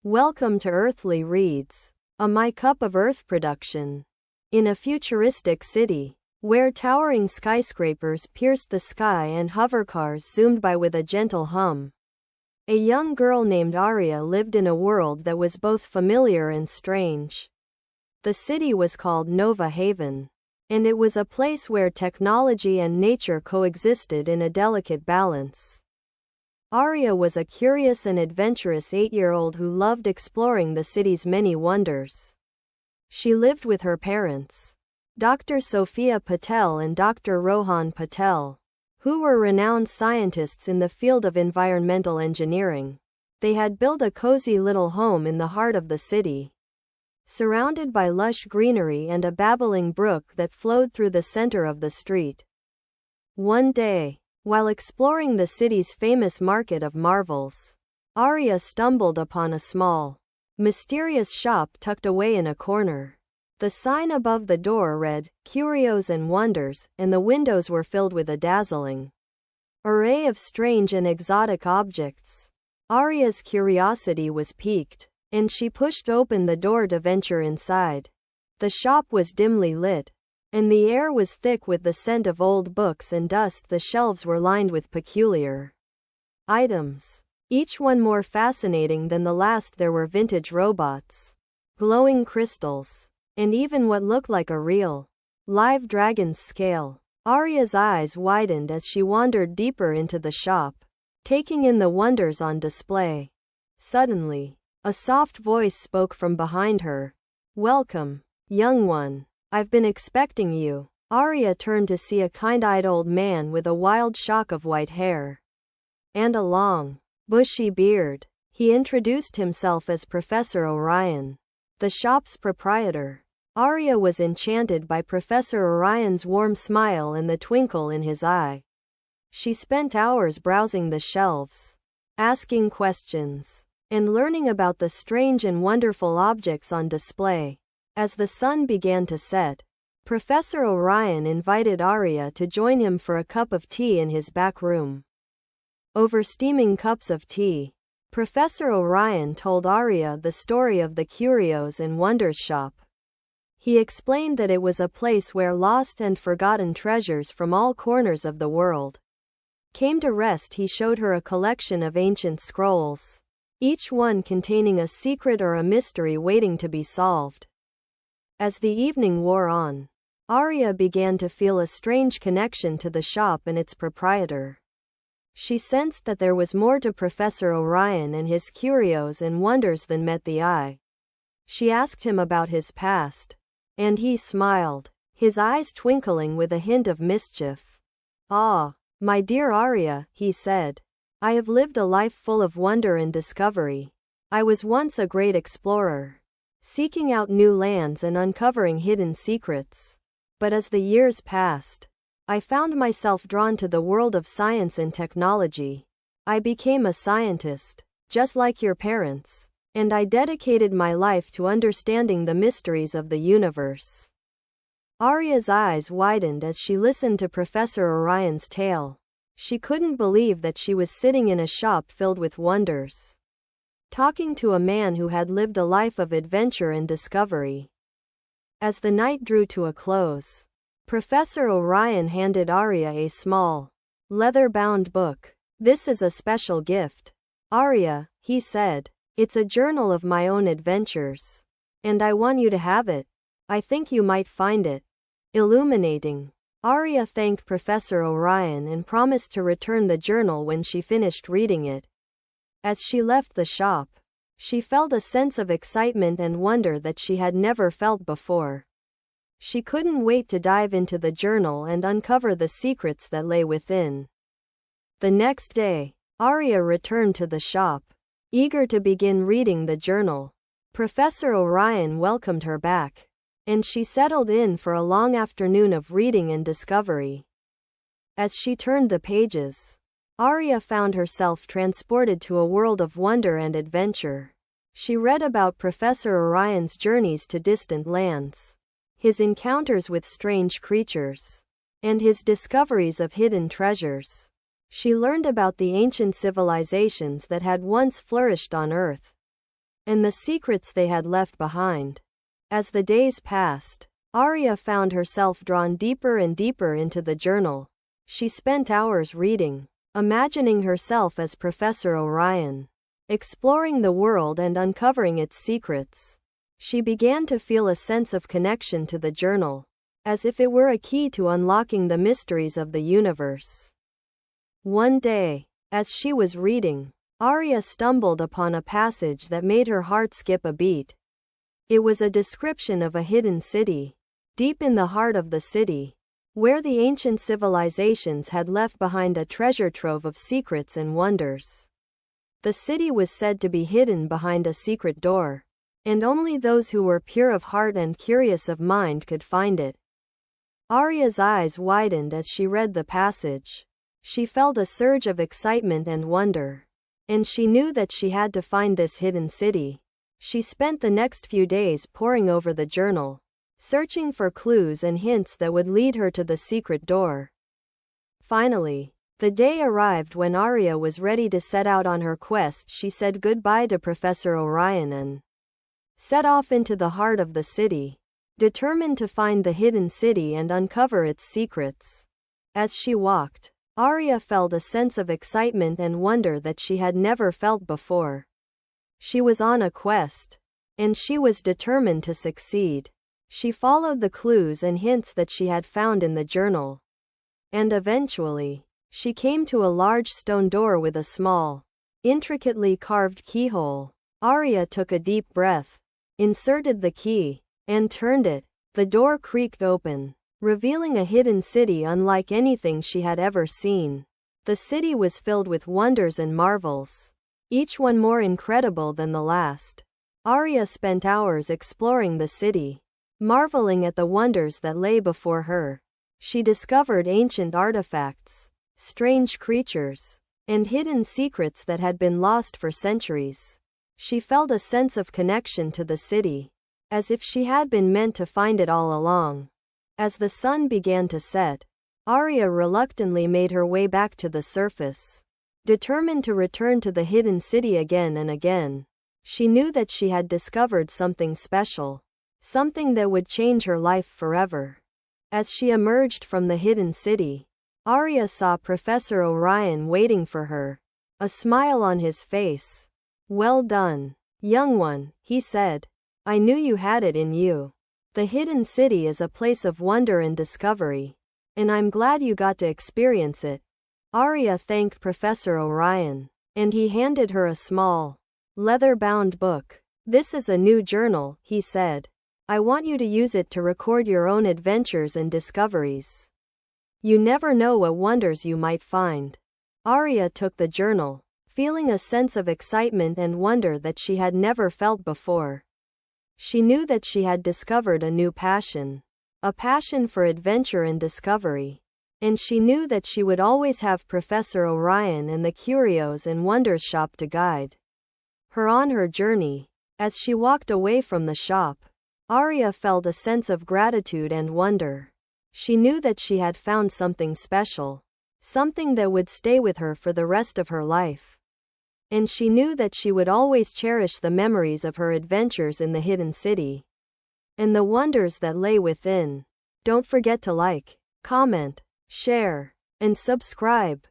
Welcome to Earthly Reads, a My Cup of Earth production. In a futuristic city, where towering skyscrapers pierced the sky and hovercars zoomed by with a gentle hum, a young girl named Arya lived in a world that was both familiar and strange. The city was called Nova Haven, and it was a place where technology and nature coexisted in a delicate balance. Arya was a curious and adventurous 8-year-old who loved exploring the city's many wonders. She lived with her parents, Dr. Sophia Patel and Dr. Rohan Patel, who were renowned scientists in the field of environmental engineering. They had built a cozy little home in the heart of the city, surrounded by lush greenery and a babbling brook that flowed through the center of the street. One day, while exploring the city's famous Market of Marvels, Arya stumbled upon a small, mysterious shop tucked away in a corner. The sign above the door read, "Curios and Wonders," and the windows were filled with a dazzling array of strange and exotic objects. Arya's curiosity was piqued, and she pushed open the door to venture inside. The shop was dimly lit, and the air was thick with the scent of old books and dust. The shelves were lined with peculiar items, each one more fascinating than the last. There were vintage robots, glowing crystals, and even what looked like a real, live dragon's scale. Arya's eyes widened as she wandered deeper into the shop, taking in the wonders on display. Suddenly, a soft voice spoke from behind her. "Welcome, young one. I've been expecting you." Arya turned to see a kind-eyed old man with a wild shock of white hair and a long, bushy beard. He introduced himself as Professor Orion, the shop's proprietor. Arya was enchanted by Professor Orion's warm smile and the twinkle in his eye. She spent hours browsing the shelves, asking questions, and learning about the strange and wonderful objects on display. As the sun began to set, Professor Orion invited Arya to join him for a cup of tea in his back room. Over steaming cups of tea, Professor Orion told Arya the story of the Curios and Wonders shop. He explained that it was a place where lost and forgotten treasures from all corners of the world came to rest. He showed her a collection of ancient scrolls, each one containing a secret or a mystery waiting to be solved. As the evening wore on, Arya began to feel a strange connection to the shop and its proprietor. She sensed that there was more to Professor Orion and his curios and wonders than met the eye. She asked him about his past, and he smiled, his eyes twinkling with a hint of mischief. "Ah, my dear Arya," he said, "I have lived a life full of wonder and discovery. I was once a great explorer, seeking out new lands and uncovering hidden secrets. But as the years passed, I found myself drawn to the world of science and technology. I became a scientist, just like your parents, and I dedicated my life to understanding the mysteries of the universe." Arya's eyes widened as she listened to Professor Orion's tale. She couldn't believe that she was sitting in a shop filled with wonders, talking to a man who had lived a life of adventure and discovery. As the night drew to a close, Professor Orion handed Arya a small, leather-bound book. "This is a special gift, Arya," he said. "It's a journal of my own adventures, and I want you to have it. I think you might find it illuminating." Arya thanked Professor Orion and promised to return the journal when she finished reading it. As she left the shop, she felt a sense of excitement and wonder that she had never felt before. She couldn't wait to dive into the journal and uncover the secrets that lay within. The next day, Arya returned to the shop, eager to begin reading the journal. Professor Orion welcomed her back, and she settled in for a long afternoon of reading and discovery. As she turned the pages, Arya found herself transported to a world of wonder and adventure. She read about Professor Orion's journeys to distant lands, his encounters with strange creatures, and his discoveries of hidden treasures. She learned about the ancient civilizations that had once flourished on Earth, and the secrets they had left behind. As the days passed, Arya found herself drawn deeper and deeper into the journal. She spent hours reading, imagining herself as Professor Orion, exploring the world and uncovering its secrets. She began to feel a sense of connection to the journal, as if it were a key to unlocking the mysteries of the universe. One day, as she was reading, Arya stumbled upon a passage that made her heart skip a beat. It was a description of a hidden city, deep in the heart of the city, where the ancient civilizations had left behind a treasure trove of secrets and wonders. The city was said to be hidden behind a secret door, and only those who were pure of heart and curious of mind could find it. Arya's eyes widened as she read the passage. She felt a surge of excitement and wonder, and she knew that she had to find this hidden city. She spent the next few days poring over the journal, searching for clues and hints that would lead her to the secret door. Finally, the day arrived when Arya was ready to set out on her quest. She said goodbye to Professor Orion and set off into the heart of the city, determined to find the hidden city and uncover its secrets. As she walked, Arya felt a sense of excitement and wonder that she had never felt before. She was on a quest, and she was determined to succeed. She followed the clues and hints that she had found in the journal, and eventually, she came to a large stone door with a small, intricately carved keyhole. Arya took a deep breath, inserted the key, and turned it. The door creaked open, revealing a hidden city unlike anything she had ever seen. The city was filled with wonders and marvels, each one more incredible than the last. Arya spent hours exploring the city, marveling at the wonders that lay before her. She discovered ancient artifacts, strange creatures, and hidden secrets that had been lost for centuries. She felt a sense of connection to the city, as if she had been meant to find it all along. As the sun began to set, Arya reluctantly made her way back to the surface, determined to return to the hidden city again and again. She knew that she had discovered something special, something that would change her life forever. As she emerged from the hidden city, Arya saw Professor Orion waiting for her, a smile on his face. "Well done, young one," he said. "I knew you had it in you. The hidden city is a place of wonder and discovery, and I'm glad you got to experience it." Arya thanked Professor Orion, and he handed her a small, leather-bound book. "This is a new journal," he said. "I want you to use it to record your own adventures and discoveries. You never know what wonders you might find." Arya took the journal, feeling a sense of excitement and wonder that she had never felt before. She knew that she had discovered a new passion, a passion for adventure and discovery, and she knew that she would always have Professor Orion and the Curios and Wonders shop to guide her on her journey. As she walked away from the shop, Arya felt a sense of gratitude and wonder. She knew that she had found something special, something that would stay with her for the rest of her life. And she knew that she would always cherish the memories of her adventures in the hidden city, and the wonders that lay within. Don't forget to like, comment, share, and subscribe.